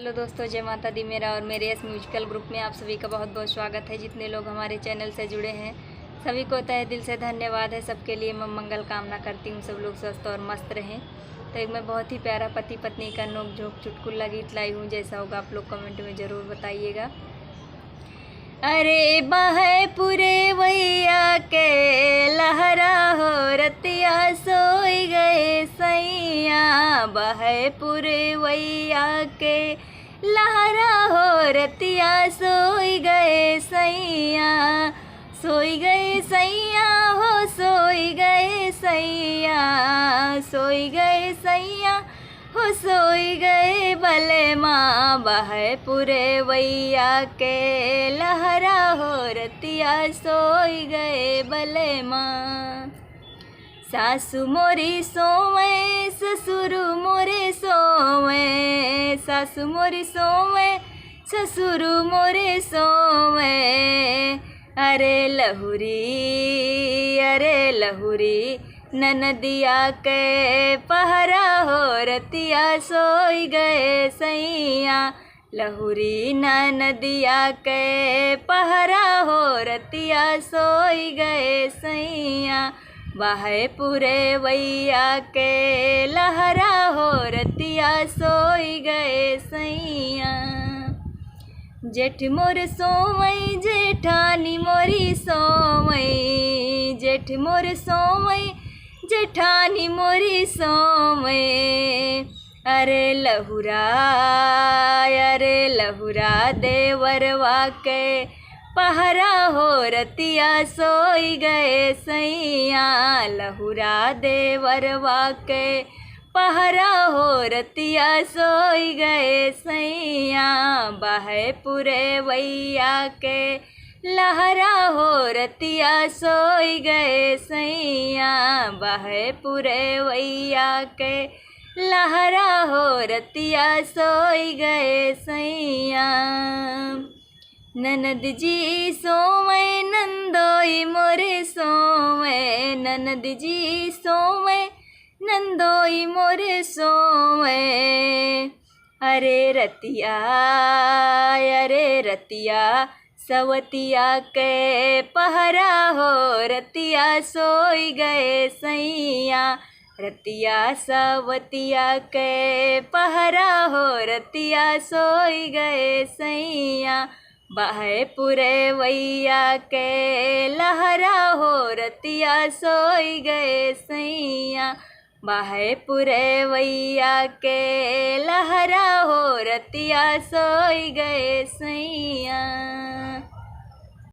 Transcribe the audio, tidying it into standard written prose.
Hello दोस्तों, जय माता दी। मेरा और मेरे इस म्यूजिकल ग्रुप में आप सभी का बहुत बहुत स्वागत है। जितने लोग हमारे चैनल से जुड़े हैं सभी को तहे दिल से धन्यवाद है। सबके लिए मैं मंगल कामना करती हूँ, सब लोग स्वस्थ और मस्त रहें। तो एक मैं बहुत ही प्यारा पति पत्नी का नोक झोंक चुटकुला गीत लाई हूँ। जैसा होगा आप लोग कमेंट में ज़रूर बताइएगा। अरे बाहे पूरे वैया के लहरा हो रतिया सोई गए सैया, बाहे पूरे वैया के लहरा हो रतिया सोई गए सैया, सोई गए सैया हो सोई गए सैया, सोई गए सैया हो सोई गए भले माँ, बाहे पूरे वैया के लहरा हो रतिया सोई गए भले माँ। सासु मोरी सोवे ससुर मोरे सोवे, सासु मोरी सोवे ससुर मोरे सोवे, अरे लहुरी ननदिया के पहरा हो रतिया सोई गए सैया, लहुरी ननदिया के पहरा हो रतिया सोई गए सैया, बाहे पूरे वैया के लहरा हो रतिया सोई गए सैया। जेठ मोर सोवई जेठानी मोरी सोवई, जेठ मोर सोवई जेठानी मोरी सोवे, अरे लहुरा देवरवा के पहरा हो रतिया सोई गए सैया, लहुरा देवरवा के पहरा हो रतिया सोई गए सैया, बाहे पूरे वैया के लहरा हो रतिया सोई गए सैया, बाहे पूरे वैया के लहरा हो रतिया सोई गए सैया। ननद जी सोवे नंदोई मोरे सोवे, ननद जी सोवे नंदोई मोरे सोवे, अरे रतिया सवतिया के पहरा हो रतिया सोई गए सैया, रतिया सवतिया के पहरा हो रतिया सोई गए सैया, बाहे पूरे वैया के लहरा हो रतिया सोई गए सैया, बाहे पूरे वैया के लहरा हो रतिया सोई गए सैया।